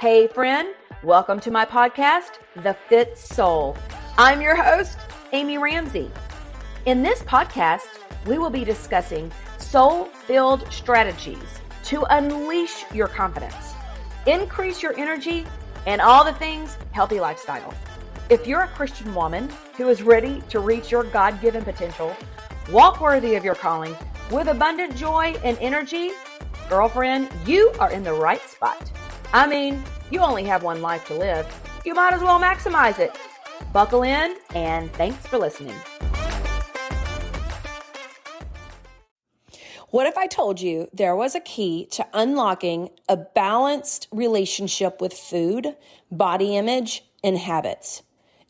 Hey friend, welcome to my podcast, The Fit Soul. I'm your host, Amy Ramsey. In this podcast, we will be discussing soul-filled strategies to unleash your confidence, increase your energy, and all the things healthy lifestyle. If you're a Christian woman who is ready to reach your God-given potential, walk worthy of your calling with abundant joy and energy, girlfriend, you are in the right spot. I mean, you only have one life to live. You might as well maximize it. Buckle in, and thanks for listening. What if I told you there was a key to unlocking a balanced relationship with food, body image, and habits?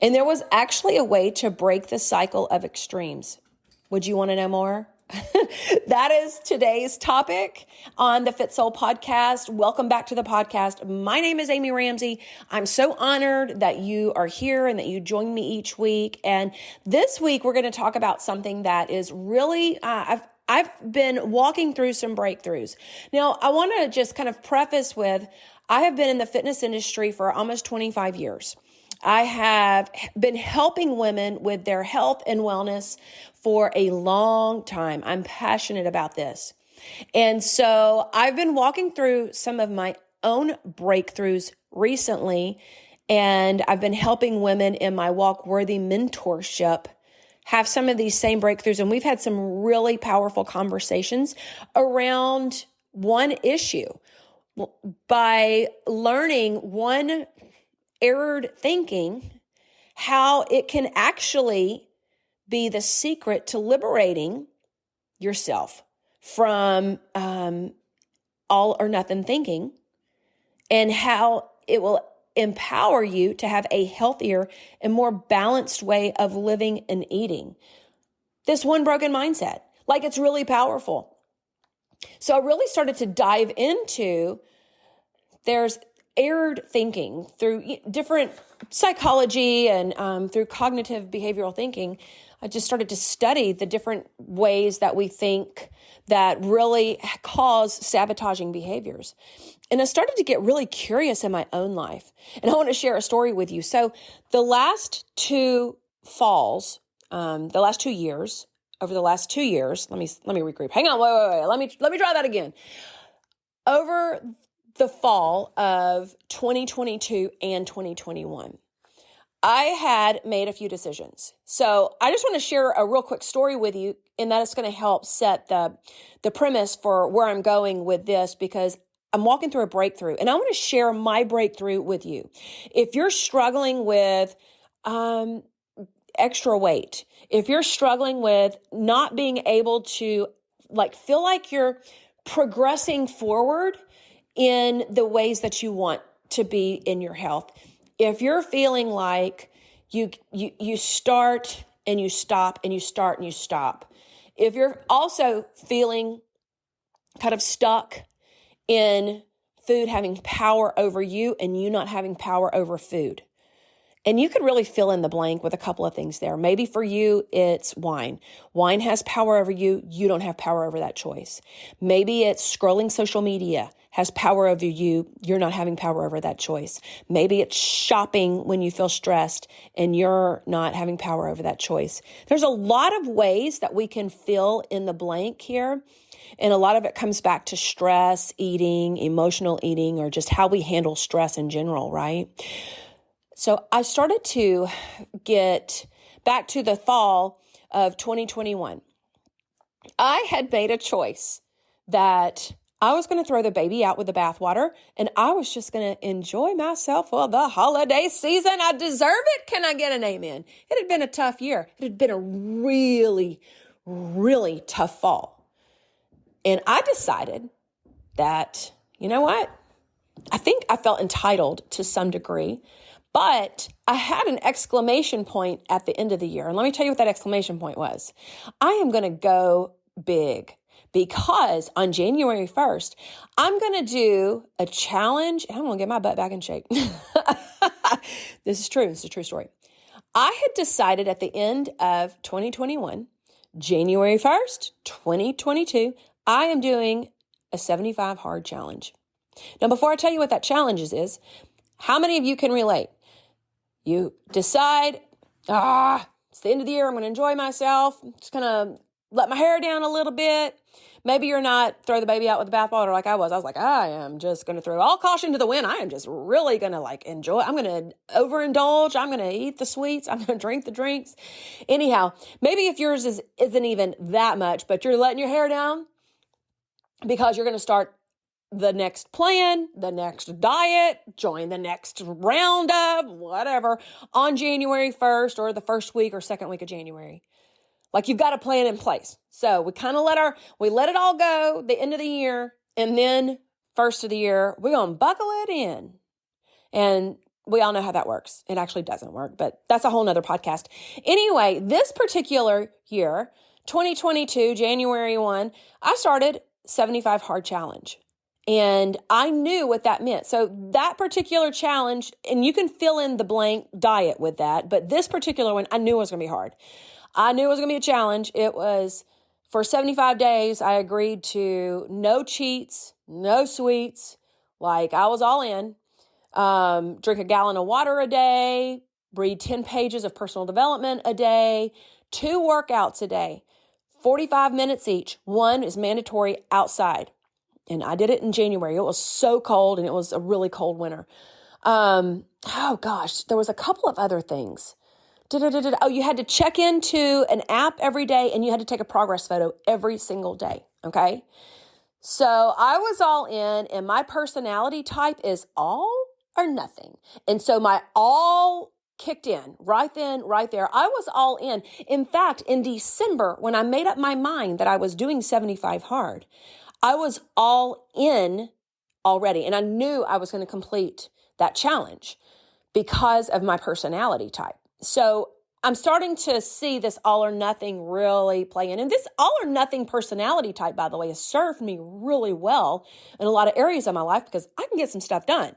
And there was actually a way to break the cycle of extremes. Would you want to know more? That is today's topic on the Fit Soul podcast. Welcome back to the podcast. My name is Amy Ramsey. I'm so honored that you are here and that you join me each week. And this week, we're going to talk about something that is really, I've been walking through some breakthroughs. Now, I want to just kind of preface with, I have been in the fitness industry for almost 25 years. I have been helping women with their health and wellness for a long time. I'm passionate about this. And so I've been walking through some of my own breakthroughs recently, and I've been helping women in my Walk Worthy mentorship have some of these same breakthroughs. And we've had some really powerful conversations around one issue by learning one errored thinking, how it can actually be the secret to liberating yourself from all or nothing thinking, and how it will empower you to have a healthier and more balanced way of living and eating. This one broken mindset, like, it's really powerful. So I really started to dive into, there's errored thinking through different psychology and through cognitive behavioral thinking. I just started to study the different ways that we think that really cause sabotaging behaviors. And I started to get really curious in my own life. And I want to share a story with you. So the last two falls, over the last 2 years, let me regroup. Hang on, wait. Let me try that again. Over the fall of 2022 and 2021, I had made a few decisions. So I just want to share a real quick story with you, and that is going to help set the premise for where I'm going with this, because I'm walking through a breakthrough, and I want to share my breakthrough with you. If you're struggling with extra weight, if you're struggling with not being able to feel like you're progressing forward in the ways that you want to be in your health, if you're feeling like you start and you stop and you start and you stop, if you're also feeling kind of stuck in food having power over you and you not having power over food, and you could really fill in the blank with a couple of things there. Maybe for you, it's wine. Wine has power over you. You don't have power over that choice. Maybe it's scrolling social media has power over you. You're not having power over that choice. Maybe it's shopping when you feel stressed and you're not having power over that choice. There's a lot of ways that we can fill in the blank here. And a lot of it comes back to stress, eating, emotional eating, or just how we handle stress in general, right? So I started to get back to the fall of 2021. I had made a choice that I was going to throw the baby out with the bathwater, and I was just going to enjoy myself for the holiday season. I deserve it. Can I get an amen? It had been a tough year. It had been a really, really tough fall. And I decided that, you know what? I think I felt entitled to some degree, but I had an exclamation point at the end of the year. And let me tell you what that exclamation point was. I am going to go big. Because on January 1st, I'm going to do a challenge, and I'm going to get my butt back in shape. This is true. This is a true story. I had decided at the end of 2021, January 1st, 2022, I am doing a 75 hard challenge. Now, before I tell you what that challenge is, how many of you can relate? You decide, it's the end of the year. I'm going to enjoy myself. I'm just going to let my hair down a little bit. Maybe you're not throw the baby out with the bathwater like I was. I was like, I am just going to throw all caution to the wind. I am just really going to enjoy. I'm going to overindulge. I'm going to eat the sweets. I'm going to drink the drinks. Anyhow, maybe if yours isn't even that much, but you're letting your hair down because you're going to start the next plan, the next diet, join the next round of whatever on January 1st or the first week or second week of January. You've got a plan in place. So we kind of let it all go the end of the year, and then first of the year, we're going to buckle it in. And we all know how that works. It actually doesn't work, but that's a whole nother podcast. Anyway, this particular year, 2022, January 1, I started 75 Hard Challenge. And I knew what that meant. So that particular challenge, and you can fill in the blank diet with that, but this particular one, I knew it was going to be hard. I knew it was going to be a challenge. It was for 75 days. I agreed to no cheats, no sweets. I was all in. Drink a gallon of water a day, read 10 pages of personal development a day, 2 workouts a day, 45 minutes each. 1 is mandatory outside. And I did it in January. It was so cold, and it was a really cold winter. There was a couple of other things. Oh, you had to check into an app every day, and you had to take a progress photo every single day, okay? So I was all in, and my personality type is all or nothing. And so my all kicked in right then, right there. I was all in. In fact, in December, when I made up my mind that I was doing 75 hard, I was all in already, and I knew I was going to complete that challenge because of my personality type. So I'm starting to see this all or nothing really play in. And this all or nothing personality type, by the way, has served me really well in a lot of areas of my life because I can get some stuff done.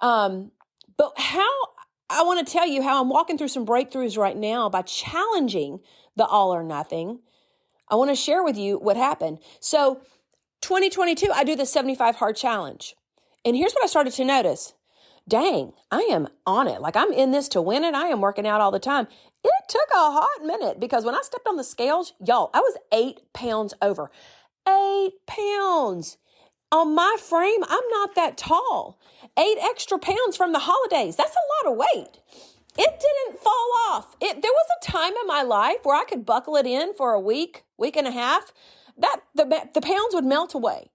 But I want to tell you how I'm walking through some breakthroughs right now by challenging the all or nothing. I want to share with you what happened. So 2022, I do the 75 Hard Challenge. And here's what I started to notice. Dang, I am on it. I'm in this to win it. I am working out all the time. It took a hot minute because when I stepped on the scales, y'all, I was 8 pounds over. 8 pounds. On my frame, I'm not that tall. 8 extra pounds from the holidays. That's a lot of weight. It didn't fall off. There was a time in my life where I could buckle it in for a week and a half, that the pounds would melt away.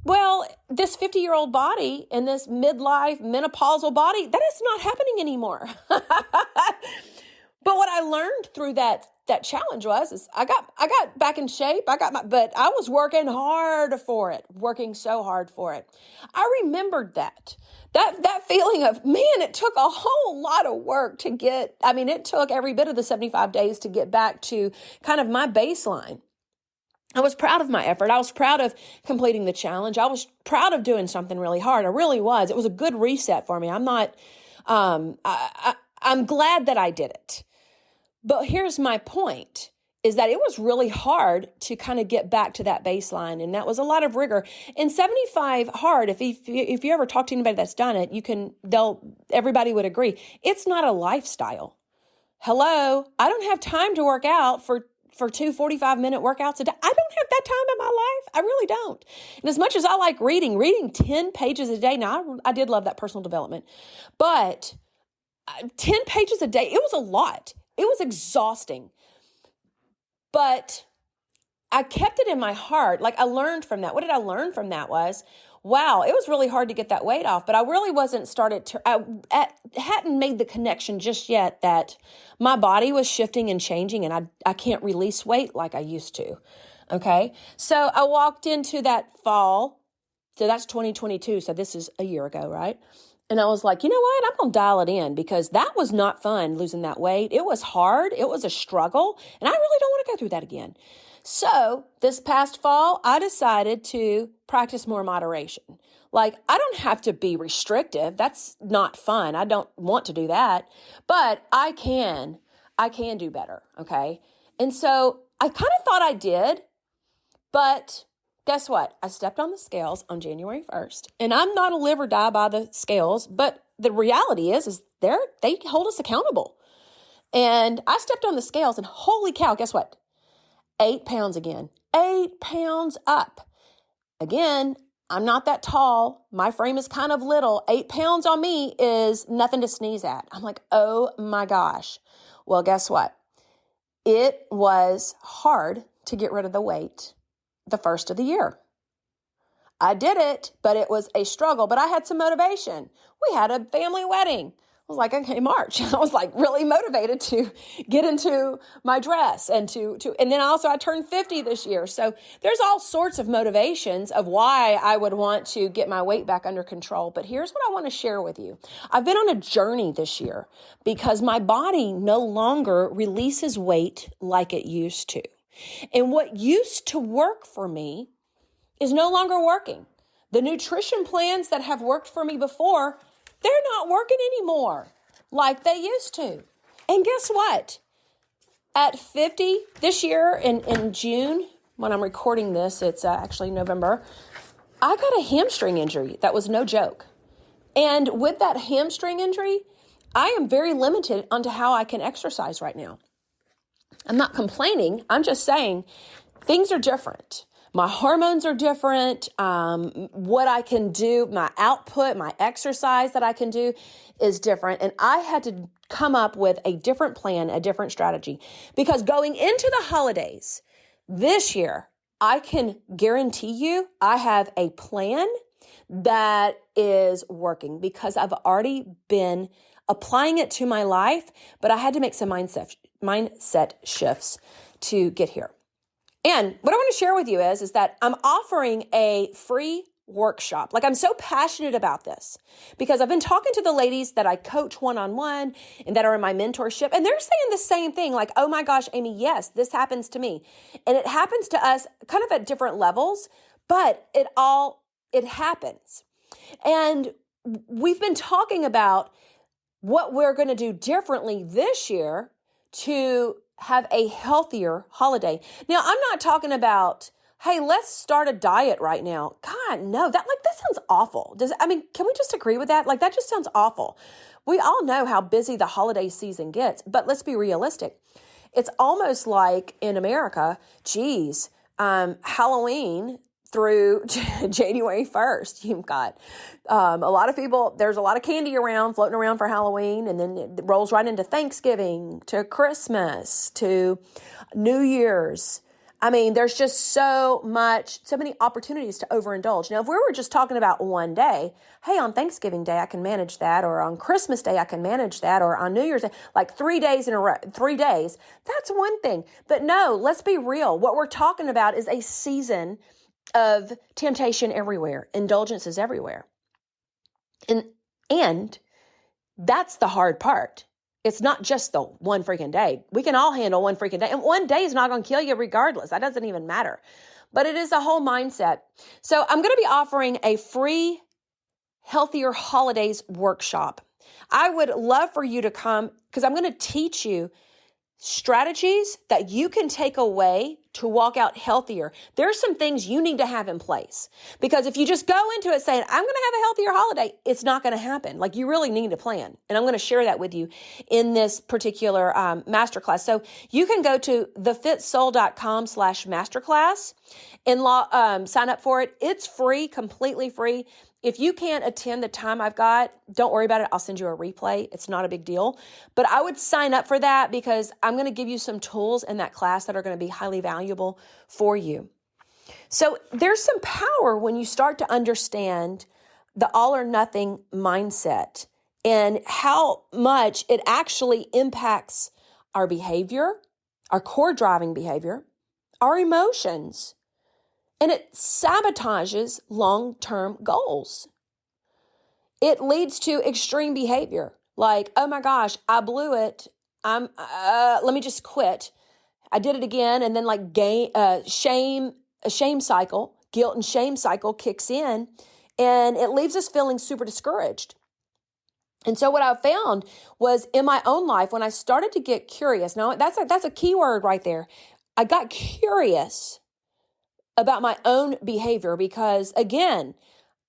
Well, this 50-year-old body and this midlife menopausal body, that is not happening anymore. But what I learned through that challenge is I got back in shape. But I was working hard for it, working so hard for it. I remembered that feeling of, man, it took a whole lot of work to it took every bit of the 75 days to get back to kind of my baseline. I was proud of my effort. I was proud of completing the challenge. I was proud of doing something really hard. I really was. It was a good reset for me. I'm glad that I did it. But here's my point, is that it was really hard to kind of get back to that baseline. And that was a lot of rigor. And 75 hard, if you ever talk to anybody that's done it, everybody would agree. It's not a lifestyle. Hello, I don't have time to work out for 2 45-minute workouts a day. I don't have that time in my life. I really don't. And as much as I like reading 10 pages a day. Now, I did love that personal development, but 10 pages a day, it was a lot. It was exhausting. But I kept it in my heart. I learned from that. What did I learn from that was, wow, it was really hard to get that weight off, but I really hadn't made the connection just yet that my body was shifting and changing, and I can't release weight like I used to. Okay. So I walked into that fall. So that's 2022. So this is a year ago, right? And I was like, you know what? I'm going to dial it in because that was not fun, losing that weight. It was hard. It was a struggle. And I really don't want to go through that again. So this past fall, I decided to practice more moderation. I don't have to be restrictive. That's not fun. I don't want to do that, but I can do better. Okay. And so I kind of thought I did, but guess what? I stepped on the scales on January 1st, and I'm not a live or die by the scales, but the reality is they hold us accountable. And I stepped on the scales, and holy cow, guess what? 8 pounds again. 8 pounds up. Again, I'm not that tall. My frame is kind of little. 8 pounds on me is nothing to sneeze at. I'm like, oh my gosh. Well, guess what? It was hard to get rid of the weight the first of the year. I did it, but it was a struggle, but I had some motivation. We had a family wedding. I was like, okay, March. I was like really motivated to get into my dress and and then also I turned 50 this year. So there's all sorts of motivations of why I would want to get my weight back under control. But here's what I want to share with you. I've been on a journey this year because my body no longer releases weight like it used to. And what used to work for me is no longer working. The nutrition plans that have worked for me before, they're not working anymore like they used to. And guess what? At 50 this year in June, when I'm recording this, it's actually November, I got a hamstring injury. That was no joke. And with that hamstring injury, I am very limited onto how I can exercise right now. I'm not complaining. I'm just saying things are different. My hormones are different. What I can do, my output, my exercise that I can do is different. And I had to come up with a different plan, a different strategy. Because going into the holidays this year, I can guarantee you I have a plan that is working because I've already been applying it to my life, but I had to make some mindset shifts to get here. And what I want to share with you is that I'm offering a free workshop. Like I'm so passionate about this because I've been talking to the ladies that I coach one-on-one and that are in my mentorship. And they're saying the same thing like, oh my gosh, Amy, yes, this happens to me. And it happens to us kind of at different levels, but it happens. And we've been talking about what we're going to do differently this year to have a healthier holiday. Now, I'm not talking about, hey, let's start a diet right now. God, no, that sounds awful. Can we just agree with that? Like, that just sounds awful. We all know how busy the holiday season gets, but let's be realistic. It's almost like in America, Halloween through January 1st, you've got a lot of people, there's a lot of candy floating around for Halloween, and then it rolls right into Thanksgiving, to Christmas, to New Year's. There's just so many opportunities to overindulge. Now, if we were just talking about one day, hey, on Thanksgiving Day, I can manage that, or on Christmas Day, I can manage that, or on New Year's Day, like 3 days in a row, 3 days, that's one thing. But no, let's be real. What we're talking about is a season of temptation everywhere, indulgences everywhere. And that's the hard part. It's not just the one freaking day. We can all handle one freaking day. And one day is not going to kill you regardless. That doesn't even matter. But it is a whole mindset. So I'm going to be offering a free Healthier Holidays workshop. I would love for you to come because I'm going to teach you strategies that you can take away to walk out healthier. There's some things you need to have in place because if you just go into it saying, I'm going to have a healthier holiday, it's not going to happen. Like you really need a plan. And I'm going to share that with you in this particular masterclass. So you can go to thefitsoul.com/masterclass and sign up for it. It's free, completely free. If you can't attend the time I've got, don't worry about it. I'll send you a replay. It's not a big deal. But I would sign up for that because I'm going to give you some tools in that class that are going to be highly valuable for you. So there's some power when you start to understand the all or nothing mindset and how much it actually impacts our behavior, our core driving behavior, our emotions. And it sabotages long-term goals. It leads to extreme behavior like, oh my gosh, I blew it. Let me just quit. I did it again. And then a shame cycle, guilt and shame cycle kicks in and it leaves us feeling super discouraged. And so what I found was in my own life, when I started to get curious, now that's a key word right there. I got curious about my own behavior because, again,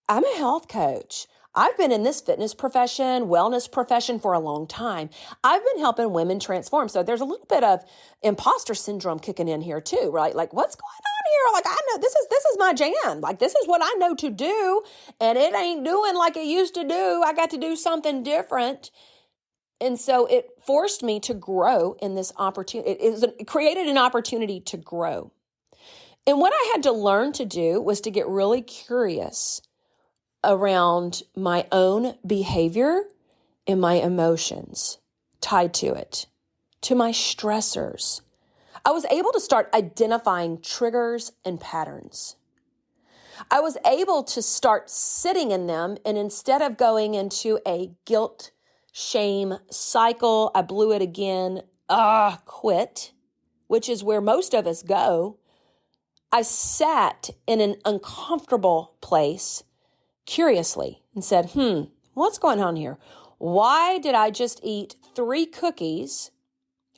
I'm a health coach. I've been in this fitness profession, wellness profession for a long time. I've been helping women transform. So there's a little bit of imposter syndrome kicking in here too, right? Like, what's going on here? Like, I know this is my jam. Like, this is what I know to do, and it ain't doing like it used to do. I got to do something different. And so it forced me to grow in this opportunity. It created an opportunity to grow. And what I had to learn to do was to get really curious around my own behavior and my emotions tied to it, to my stressors. I was able to start identifying triggers and patterns. I was able to start sitting in them, and instead of going into a guilt, shame cycle, I blew it again, quit, which is where most of us go, I sat in an uncomfortable place curiously and said, what's going on here? Why did I just eat 3 cookies?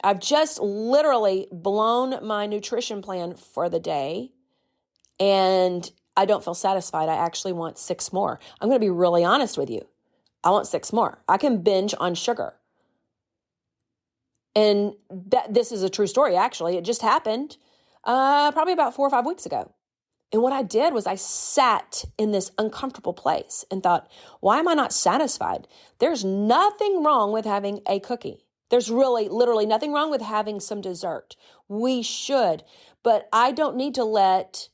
I've just literally blown my nutrition plan for the day, and I don't feel satisfied. I actually want 6 more. I'm going to be really honest with you. I want 6 more. I can binge on sugar. And this is a true story, actually. It just happened probably about 4 or 5 weeks ago. And what I did was I sat in this uncomfortable place and thought, why am I not satisfied? There's nothing wrong with having a cookie. There's really, literally nothing wrong with having some dessert. We should, but I don't need to let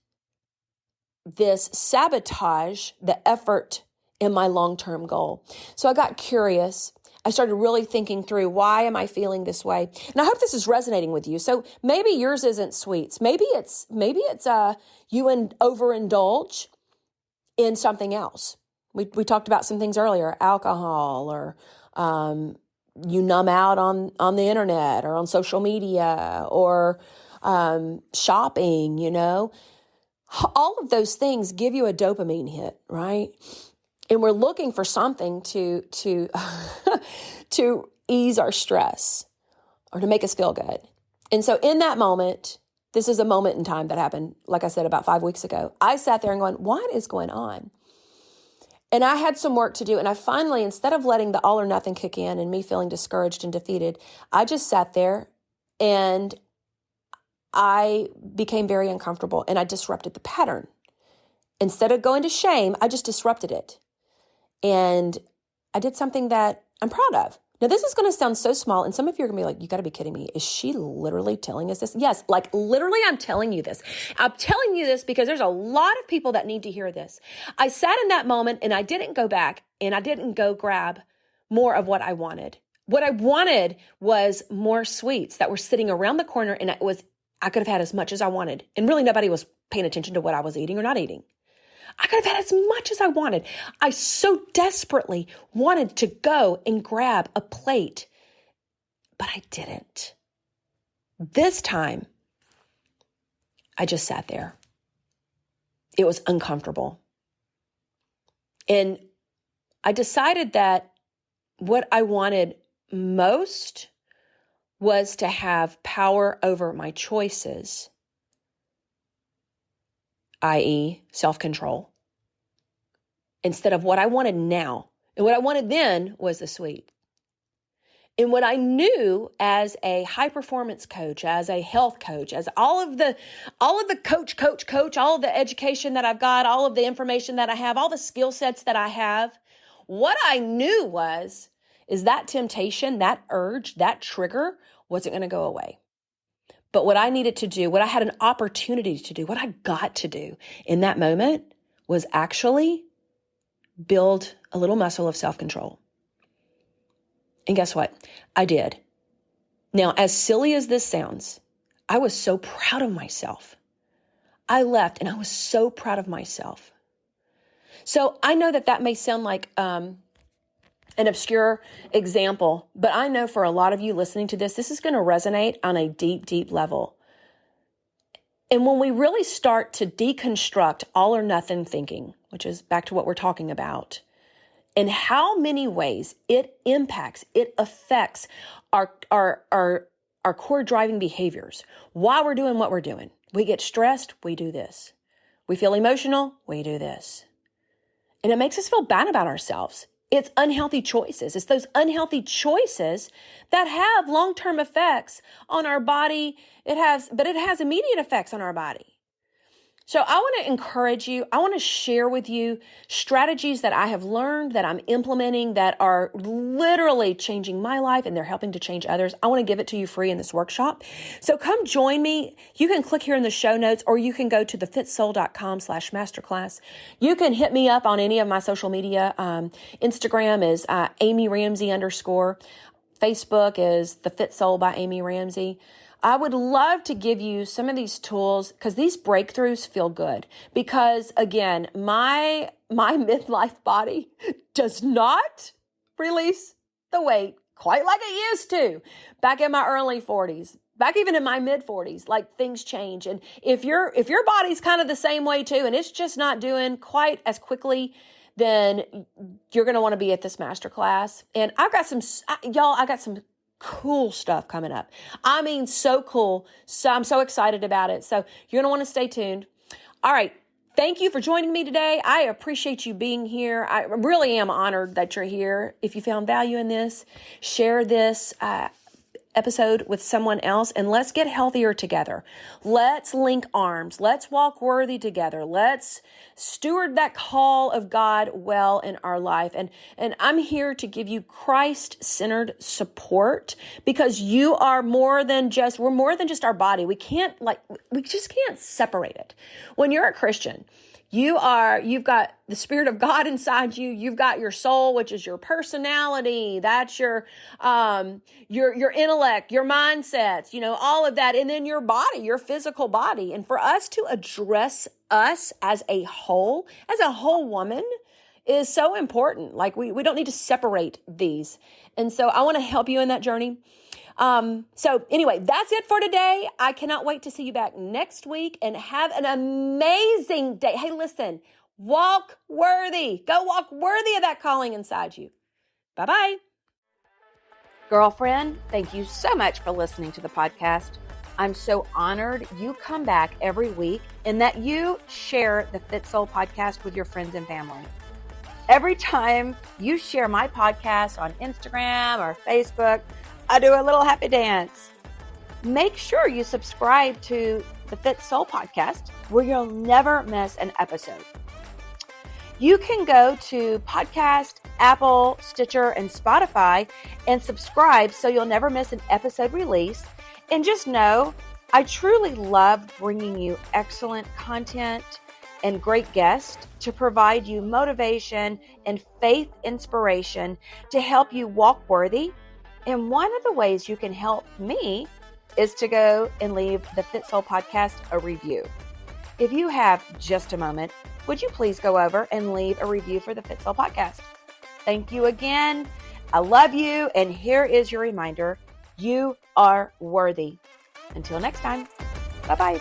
this sabotage the effort in my long-term goal. So I got curious. I started really thinking through, why am I feeling this way? And I hope this is resonating with you. So maybe yours isn't sweets. Maybe it's you overindulge in something else. We talked about some things earlier, alcohol, or you numb out on the internet or on social media, or shopping, all of those things give you a dopamine hit, right? And we're looking for something to to ease our stress or to make us feel good. And so in that moment, this is a moment in time that happened, like I said, about 5 weeks ago. I sat there and going, what is going on? And I had some work to do. And I finally, instead of letting the all or nothing kick in and me feeling discouraged and defeated, I just sat there and I became very uncomfortable and I disrupted the pattern. Instead of going to shame, I just disrupted it. And I did something that I'm proud of. Now, this is going to sound so small, and some of you are going to be like, you got to be kidding me. Is she literally telling us this? Yes, like literally I'm telling you this. I'm telling you this because there's a lot of people that need to hear this. I sat in that moment and I didn't go back and I didn't go grab more of what I wanted. What I wanted was more sweets that were sitting around the corner, and I could have had as much as I wanted. And really nobody was paying attention to what I was eating or not eating. I could have had as much as I wanted. I so desperately wanted to go and grab a plate, but I didn't. This time, I just sat there. It was uncomfortable. And I decided that what I wanted most was to have power over my choices, i.e., self-control, instead of what I wanted now. And what I wanted then was the sweet. And what I knew as a high-performance coach, as a health coach, as all of the coach, all of the education that I've got, all of the information that I have, all the skill sets that I have, what I knew is that temptation, that urge, that trigger wasn't going to go away. But what I needed to do, what I had an opportunity to do, what I got to do in that moment was actually build a little muscle of self-control. And guess what? I did. Now, as silly as this sounds, I was so proud of myself. I left and I was so proud of myself. So I know that may sound like an obscure example, but I know for a lot of you listening to this is going to resonate on a deep, deep level. And when we really start to deconstruct all or nothing thinking, which is back to what we're talking about, and how many ways it affects our core driving behaviors, why we're doing what we're doing. We get stressed, we do this. We feel emotional, we do this. And it makes us feel bad about ourselves. It's unhealthy choices. It's those unhealthy choices that have long-term effects on our body. It has immediate effects on our body. So I want to encourage you. I want to share with you strategies that I have learned, that I'm implementing, that are literally changing my life, and they're helping to change others. I want to give it to you free in this workshop. So come join me. You can click here in the show notes, or you can go to thefitsoul.com/masterclass. You can hit me up on any of my social media. Instagram is Amy Ramsey _ Facebook is The Fit Soul by Amy Ramsey. I would love to give you some of these tools because these breakthroughs feel good. Because again, my midlife body does not release the weight quite like it used to back in my early 40s, back even in my mid 40s. Like, things change. And if your body's kind of the same way too, and it's just not doing quite as quickly, then you're going to want to be at this masterclass. And I got some cool stuff coming up. I mean, so cool. So I'm so excited about it. So you're going to want to stay tuned. All right. Thank you for joining me today. I appreciate you being here. I really am honored that you're here. If you found value in this, share this episode with someone else, and let's get healthier together. Let's link arms. Let's walk worthy together. Let's steward that call of God well in our life. And I'm here to give you Christ-centered support, because you are we're more than just our body. We just can't separate it. When you're a Christian, you've got the Spirit of God inside you. You've got your soul, which is your personality. That's your intellect, your mindsets, all of that. And then your body, your physical body. And for us to address us as a whole woman, is so important. Like, we don't need to separate these. And so I want to help you in that journey. So anyway, that's it for today. I cannot wait to see you back next week, and have an amazing day. Hey, listen, walk worthy. Go walk worthy of that calling inside you. Bye-bye. Girlfriend, thank you so much for listening to the podcast. I'm so honored you come back every week, and that you share the Fit Soul podcast with your friends and family. Every time you share my podcast on Instagram or Facebook, I do a little happy dance. Make sure you subscribe to the Fit Soul podcast, where you'll never miss an episode. You can go to Podcast, Apple, Stitcher, and Spotify and subscribe so you'll never miss an episode release. And just know, I truly love bringing you excellent content and great guests to provide you motivation and faith inspiration to help you walk worthy. And one of the ways you can help me is to go and leave the Fit Soul podcast a review. If you have just a moment, would you please go over and leave a review for the Fit Soul podcast? Thank you again. I love you. And here is your reminder. You are worthy. Until next time. Bye-bye.